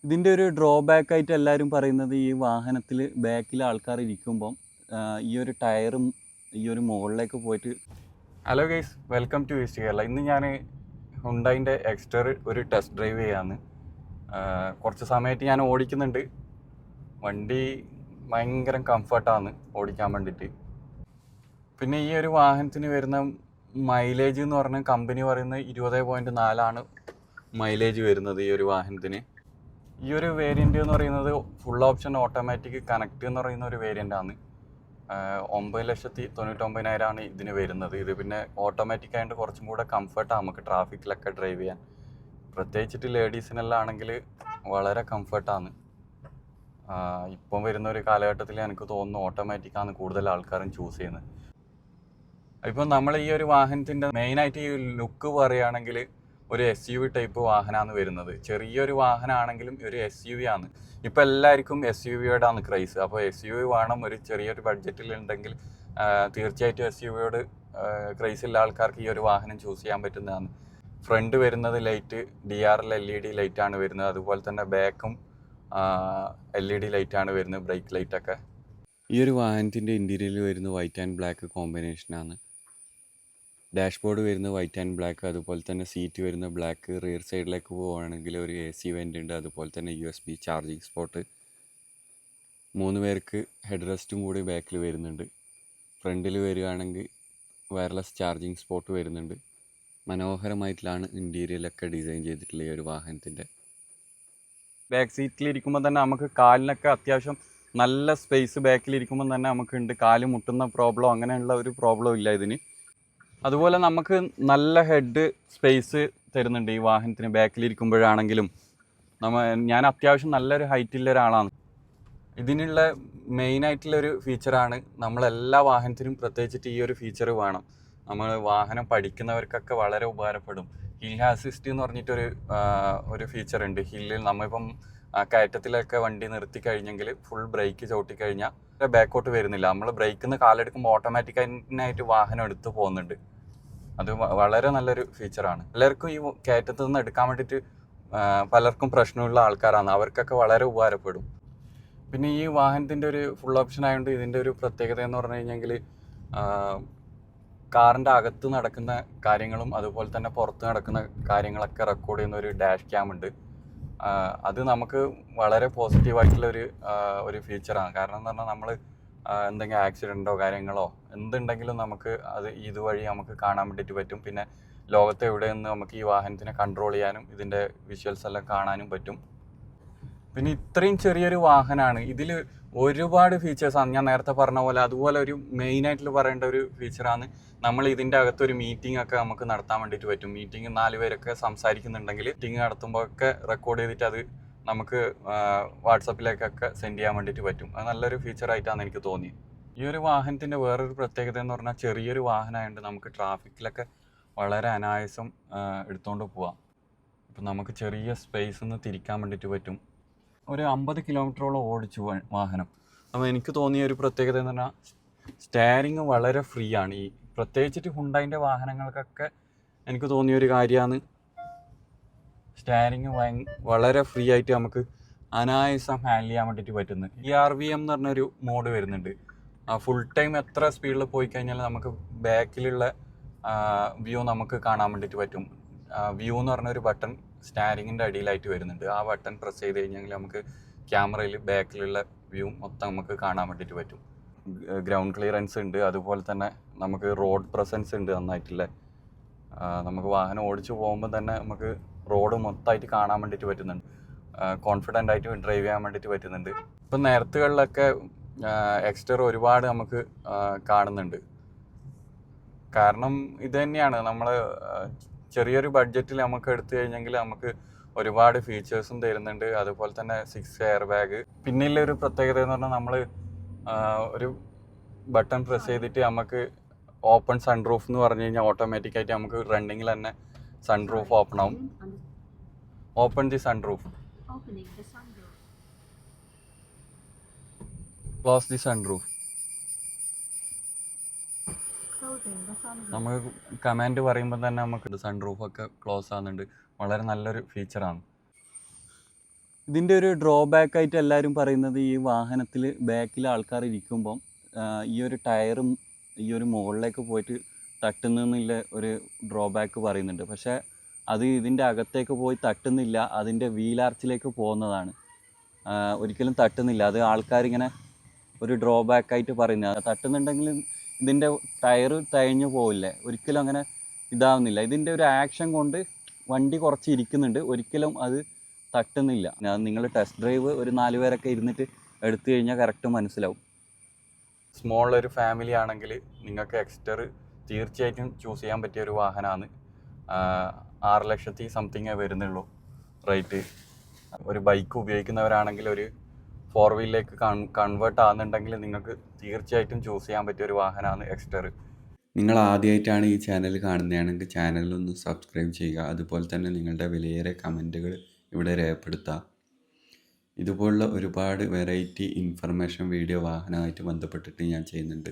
ഇതിൻ്റെ ഒരു ഡ്രോബാക്ക് ആയിട്ട് എല്ലാവരും പറയുന്നത് ഈ വാഹനത്തിൽ ബാക്കിൽ ആൾക്കാർ ഇരിക്കുമ്പം ഈ ഒരു ടയറും ഈ ഒരു മുകളിലേക്ക് പോയിട്ട്. Hello guys, welcome to East Kerala. ഇന്ന് ഞാൻ ഹുണ്ടായിൻ്റെ എക്സ്റ്റർ ഒരു ടെസ്റ്റ് ഡ്രൈവ് ചെയ്യാന്ന്. കുറച്ച് സമയമായിട്ട് ഞാൻ ഓടിക്കുന്നുണ്ട്. വണ്ടി ഭയങ്കര കംഫർട്ടാണ് ഓടിക്കാൻ വേണ്ടിയിട്ട്. പിന്നെ ഈ ഒരു വാഹനത്തിന് വരുന്ന മൈലേജ് എന്ന് പറഞ്ഞാൽ കമ്പനി പറയുന്നത് 20.4 മൈലേജ് വരുന്നത് ഈ ഒരു വാഹനത്തിന്. ഈ ഒരു വേരിയൻ്റ് എന്ന് പറയുന്നത് ഫുൾ ഓപ്ഷൻ ഓട്ടോമാറ്റിക് കണക്ട് എന്ന് പറയുന്ന ഒരു വേരിയൻ്റാണ്. 9,99,000 ഇതിന് വരുന്നത്. ഇത് പിന്നെ ഓട്ടോമാറ്റിക് ആയതുകൊണ്ട് കുറച്ചും കൂടെ കംഫർട്ടാണ് നമുക്ക് ട്രാഫിക്കിലൊക്കെ ഡ്രൈവ് ചെയ്യാൻ. പ്രത്യേകിച്ചിട്ട് ലേഡീസിനെല്ലാം ആണെങ്കിൽ വളരെ കംഫർട്ടാണ്. ഇപ്പം വരുന്ന ഒരു കാലഘട്ടത്തിൽ എനിക്ക് തോന്നുന്നു ഓട്ടോമാറ്റിക്കാണ് കൂടുതൽ ആൾക്കാരും ചൂസ് ചെയ്യുന്നത്. ഇപ്പം നമ്മൾ ഈ ഒരു വാഹനത്തിൻ്റെ മെയിനായിട്ട് ഈ ലുക്ക് പറയുകയാണെങ്കിൽ ഒരു SUV ടൈപ്പ് വാഹനമാണ് വരുന്നത്. ചെറിയൊരു വാഹനമാണെങ്കിലും ഒരു SUV ആണ്. ഇപ്പം എല്ലാവർക്കും SUVയോടാണ് ക്രൈസ്. അപ്പോൾ SUV വേണം, ഒരു ചെറിയൊരു ബഡ്ജറ്റിലുണ്ടെങ്കിൽ തീർച്ചയായിട്ടും SUVയോട് ക്രൈസ് ഉള്ള ആൾക്കാർക്ക് ഈ ഒരു വാഹനം ചൂസ് ചെയ്യാൻ പറ്റുന്നതാണ്. ഫ്രണ്ട് വരുന്നത് ലൈറ്റ് DRL LED ലൈറ്റാണ് വരുന്നത്. അതുപോലെ തന്നെ ബാക്കും LED ലൈറ്റാണ് വരുന്നത്, ബ്രേക്ക് ലൈറ്റൊക്കെ. ഈ ഒരു വാഹനത്തിൻ്റെ ഇൻറ്റീരിയറിൽ വരുന്ന വൈറ്റ് ആൻഡ് ബ്ലാക്ക് കോമ്പിനേഷനാണ്. ഡാഷ്ബോർഡ് വരുന്ന വൈറ്റ് ആൻഡ് ബ്ലാക്ക്, അതുപോലെ തന്നെ സീറ്റ് വരുന്ന ബ്ലാക്ക്. റിയർ സൈഡിലേക്ക് പോവുകയാണെങ്കിൽ ഒരു AC വെൻ്റ് ഉണ്ട്, അതുപോലെ തന്നെ USB ചാർജിങ് സ്പോട്ട്. 3 പേർക്ക് ഹെഡ് റെസ്റ്റും കൂടി ബാക്കിൽ വരുന്നുണ്ട്. ഫ്രണ്ടിൽ വരികയാണെങ്കിൽ വയർലെസ് ചാർജിങ് സ്പോട്ട് വരുന്നുണ്ട്. മനോഹരമായിട്ടാണ് ഇൻറ്റീരിയലൊക്കെ ഡിസൈൻ ചെയ്തിട്ടുള്ള ഈ ഒരു വാഹനത്തിൻ്റെ. ബാക്ക് സീറ്റിലിരിക്കുമ്പോൾ തന്നെ നമുക്ക് കാലിനൊക്കെ അത്യാവശ്യം നല്ല സ്പേസ് ബാക്കിലിരിക്കുമ്പോൾ തന്നെ നമുക്കുണ്ട്. കാല് മുട്ടുന്ന പ്രോബ്ലം അങ്ങനെയുള്ള ഒരു പ്രോബ്ലം ഇല്ല ഇതിന്. അതുപോലെ നമുക്ക് നല്ല ഹെഡ് സ്പേസ് തരുന്നുണ്ട് ഈ വാഹനത്തിന്. ബാക്കിലിരിക്കുമ്പോഴാണെങ്കിലും ഞാൻ അത്യാവശ്യം നല്ലൊരു ഹൈറ്റുള്ള ഒരാളാണ്. ഇതിനുള്ള മെയിനായിട്ടുള്ളൊരു ഫീച്ചറാണ്, നമ്മളെല്ലാ വാഹനത്തിനും പ്രത്യേകിച്ചിട്ട് ഈ ഒരു ഫീച്ചർ വേണം. നമ്മൾ വാഹനം പഠിക്കുന്നവർക്കൊക്കെ വളരെ ഉപകാരപ്പെടും. ഹിൽ അസിസ്റ്റ് എന്ന് പറഞ്ഞിട്ടൊരു ഒരു ഫീച്ചറുണ്ട്. ഹില്ലിൽ നമ്മളിപ്പം കയറ്റത്തിലൊക്കെ വണ്ടി നിർത്തി കഴിഞ്ഞെങ്കിൽ ഫുൾ ബ്രേക്ക് ചവിട്ടി കഴിഞ്ഞാൽ ബാക്കോട്ട് വരുന്നില്ല. നമ്മൾ ബ്രേക്കിൽ നിന്ന് കാലെടുക്കുമ്പോൾ ഓട്ടോമാറ്റിക്കായിട്ട് വാഹനം എടുത്ത് പോകുന്നുണ്ട്. അത് വളരെ നല്ലൊരു ഫീച്ചറാണ്. എല്ലാവർക്കും ഈ കയറ്റത്ത് നിന്ന് എടുക്കാൻ വേണ്ടിയിട്ട് പലർക്കും പ്രശ്നമുള്ള ആൾക്കാരാണ്, അവർക്കൊക്കെ വളരെ ഉപകാരപ്പെടും. പിന്നെ ഈ വാഹനത്തിൻ്റെ ഒരു ഫുൾ ഓപ്ഷൻ ആയതുകൊണ്ട് ഇതിൻ്റെ ഒരു പ്രത്യേകത എന്ന് പറഞ്ഞു കഴിഞ്ഞെങ്കിൽ കാറിൻ്റെ അകത്ത് നടക്കുന്ന കാര്യങ്ങളും അതുപോലെ തന്നെ പുറത്ത് നടക്കുന്ന കാര്യങ്ങളൊക്കെ റെക്കോർഡ് ചെയ്യുന്ന ഒരു ഡാഷ് ക്യാം ഉണ്ട്. അത് നമുക്ക് വളരെ പോസിറ്റീവായിട്ടുള്ള ഒരു ഫീച്ചറാണ്. കാരണം എന്ന് പറഞ്ഞാൽ നമ്മൾ എന്തെങ്കിലും ആക്സിഡൻറ്റോ കാര്യങ്ങളോ എന്തുണ്ടെങ്കിലും നമുക്ക് അത് ഇതുവഴി നമുക്ക് കാണാൻ വേണ്ടിയിട്ട് പറ്റും. പിന്നെ ലോകത്ത് എവിടെയെന്ന് നമുക്ക് ഈ വാഹനത്തിനെ കൺട്രോൾ ചെയ്യാനും ഇതിൻ്റെ വിഷ്വൽസ് എല്ലാം കാണാനും പറ്റും. പിന്നെ ഇത്രയും ചെറിയൊരു വാഹനമാണ്, ഇതിൽ ഒരുപാട് ഫീച്ചേഴ്സാണ്. ഞാൻ നേരത്തെ പറഞ്ഞ പോലെ അതുപോലെ ഒരു മെയിനായിട്ട് പറയേണ്ട ഒരു ഫീച്ചറാണ്, നമ്മൾ ഇതിൻ്റെ അകത്തൊരു മീറ്റിംഗ് ഒക്കെ നമുക്ക് നടത്താൻ വേണ്ടിയിട്ട് പറ്റും. മീറ്റിംഗ് 4 പേരൊക്കെ സംസാരിക്കുന്നുണ്ടെങ്കിൽ മീറ്റിംഗ് നടത്തുമ്പോഴൊക്കെ റെക്കോർഡ് ചെയ്തിട്ട് അത് നമുക്ക് വാട്സപ്പിലേക്കൊക്കെ സെൻഡ് ചെയ്യാൻ വേണ്ടിയിട്ട് പറ്റും. അത് നല്ലൊരു ഫീച്ചറായിട്ടാണ് എനിക്ക് തോന്നിയത്. ഈ ഒരു വാഹനത്തിൻ്റെ വേറൊരു പ്രത്യേകത എന്ന് പറഞ്ഞാൽ ചെറിയൊരു വാഹനമായതുകൊണ്ട് നമുക്ക് ട്രാഫിക്കിലൊക്കെ വളരെ അനായാസം എടുത്തുകൊണ്ട് പോവാം. ഇപ്പം നമുക്ക് ചെറിയ സ്പേസിൽ നിന്ന് തിരിക്കാൻ വേണ്ടിയിട്ട് പറ്റും. ഒരു 50 കിലോമീറ്ററോളം ഓടിച്ചു വാഹനം. അപ്പോൾ എനിക്ക് തോന്നിയ ഒരു പ്രത്യേകത എന്ന് പറഞ്ഞാൽ സ്റ്റിയറിങ് വളരെ ഫ്രീ ആണ്. ഈ പ്രത്യേകിച്ചിട്ട് ഹുണ്ടായിൻ്റെ വാഹനങ്ങൾക്കൊക്കെ എനിക്ക് തോന്നിയൊരു കാര്യമാണ് സ്റ്റിയറിങ് വളരെ ഫ്രീ ആയിട്ട് നമുക്ക് അനായാസം ഹാൻഡിൽ ചെയ്യാൻ വേണ്ടിയിട്ട് പറ്റുന്നത്. ERVM എന്ന് പറഞ്ഞൊരു മോഡ് വരുന്നുണ്ട്. ഫുൾ ടൈം എത്ര സ്പീഡിൽ പോയി കഴിഞ്ഞാൽ നമുക്ക് ബാക്കിലുള്ള വ്യൂ നമുക്ക് കാണാൻ വേണ്ടിയിട്ട് പറ്റും. വ്യൂ എന്ന് പറഞ്ഞൊരു ബട്ടൺ സ്റ്റിയറിങ്ങിൻ്റെ അടിയിലായിട്ട് വരുന്നുണ്ട്. ആ ബട്ടൺ പ്രസ് ചെയ്ത് കഴിഞ്ഞാൽ നമുക്ക് ക്യാമറയിൽ ബാക്കിലുള്ള വ്യൂ മൊത്തം നമുക്ക് കാണാൻ വേണ്ടിയിട്ട് പറ്റും. ഗ്രൗണ്ട് ക്ലിയറൻസ് ഉണ്ട്, അതുപോലെ തന്നെ നമുക്ക് റോഡ് പ്രസൻസ് ഉണ്ട് നന്നായിട്ടുള്ള. നമുക്ക് വാഹനം ഓടിച്ചു പോകുമ്പോൾ തന്നെ നമുക്ക് റോഡ് മൊത്തമായിട്ട് കാണാൻ വേണ്ടിയിട്ട് പറ്റുന്നുണ്ട്. കോൺഫിഡൻ്റ് ആയിട്ട് ഡ്രൈവ് ചെയ്യാൻ വേണ്ടിയിട്ട് പറ്റുന്നുണ്ട്. ഇപ്പം നേരത്തുകളിലൊക്കെ എക്സ്റ്റർ ഒരുപാട് നമുക്ക് കാണുന്നുണ്ട്. കാരണം ഇത് തന്നെയാണ്, നമ്മൾ ചെറിയൊരു ബഡ്ജറ്റിൽ നമുക്ക് എടുത്തു കഴിഞ്ഞെങ്കിൽ നമുക്ക് ഒരുപാട് ഫീച്ചേഴ്സും തരുന്നുണ്ട്. അതുപോലെ തന്നെ 6 എയർ ബാഗ്. പിന്നെയുള്ള ഒരു പ്രത്യേകത എന്ന് പറഞ്ഞാൽ നമ്മൾ ഒരു ബട്ടൺ പ്രസ് ചെയ്തിട്ട് നമുക്ക് ഓപ്പൺ സൺറൂഫ് എന്ന് പറഞ്ഞു കഴിഞ്ഞാൽ ഓട്ടോമാറ്റിക്കായിട്ട് നമുക്ക് റണ്ണിങ്ങിൽ തന്നെ സൺറൂഫ് ഓപ്പൺ ആവും. Open the sunroof, close the sunroof. നമുക്ക് കമാൻഡ് പറയുമ്പോൾ തന്നെ നമുക്ക് സൺറൂഫൊക്കെ ക്ലോസ് ആകുന്നുണ്ട്. വളരെ നല്ലൊരു ഫീച്ചറാണ്. ഇതിൻ്റെ ഒരു ഡ്രോബാക്ക് ആയിട്ട് എല്ലാവരും പറയുന്നത് ഈ വാഹനത്തിൽ ബാക്കിൽ ആൾക്കാർ ഇരിക്കുമ്പം ഈ ഒരു ടയറും ഈ ഒരു മുകളിലേക്ക് പോയിട്ട് തട്ടുന്നെന്നുള്ള ഒരു ഡ്രോബാക്ക് പറയുന്നുണ്ട്. പക്ഷേ അത് ഇതിൻ്റെ അകത്തേക്ക് പോയി തട്ടുന്നില്ല, അതിൻ്റെ വീലാർച്ചിലേക്ക് പോകുന്നതാണ്. ഒരിക്കലും തട്ടുന്നില്ല. അത് ആൾക്കാരിങ്ങനെ ഒരു ഡ്രോബാക്കായിട്ട് പറയുന്നത്. തട്ടുന്നുണ്ടെങ്കിൽ ഇതിൻ്റെ ടയർ തഴഞ്ഞു പോവില്ലേ, ഒരിക്കലും അങ്ങനെ ഇതാവുന്നില്ല. ഇതിൻ്റെ ഒരു ആക്ഷൻ കൊണ്ട് വണ്ടി കുറച്ച് ഇരിക്കുന്നുണ്ട്, ഒരിക്കലും അത് തട്ടുന്നില്ല. നിങ്ങൾ ടെസ്റ്റ് ഡ്രൈവ് ഒരു 4 പേരൊക്കെ ഇരുന്നിട്ട് എടുത്തു കഴിഞ്ഞാൽ കറക്റ്റ് മനസ്സിലാവും. സ്മോൾ ഒരു ഫാമിലി ആണെങ്കിൽ നിങ്ങൾക്ക് എക്സ്റ്റർ തീർച്ചയായിട്ടും ചൂസ് ചെയ്യാൻ പറ്റിയ ഒരു വാഹനമാണ്. 6 ലക്ഷത്തി സംതിങ്ങേ വരുന്നുള്ളൂ റേറ്റ്. ഒരു ബൈക്ക് ഉപയോഗിക്കുന്നവരാണെങ്കിൽ ഒരു 4 വീലിലേക്ക് കൺവേർട്ട് ആകുന്നുണ്ടെങ്കിൽ നിങ്ങൾക്ക് തീർച്ചയായിട്ടും ചൂസ് ചെയ്യാൻ പറ്റിയ ഒരു വാഹനമാണ് എക്സ്റ്റർ. നിങ്ങൾ ആദ്യമായിട്ടാണ് ഈ ചാനൽ കാണുന്നതാണെങ്കിൽ ചാനലൊന്ന് സബ്സ്ക്രൈബ് ചെയ്യുക. അതുപോലെ തന്നെ നിങ്ങളുടെ വിലയേറിയ കമൻറ്റുകൾ ഇവിടെ രേഖപ്പെടുത്തുക. ഇതുപോലുള്ള ഒരുപാട് വെറൈറ്റി ഇൻഫർമേഷൻ വീഡിയോ വാഹനമായിട്ട് ബന്ധപ്പെട്ടിട്ട് ഞാൻ ചെയ്യുന്നുണ്ട്.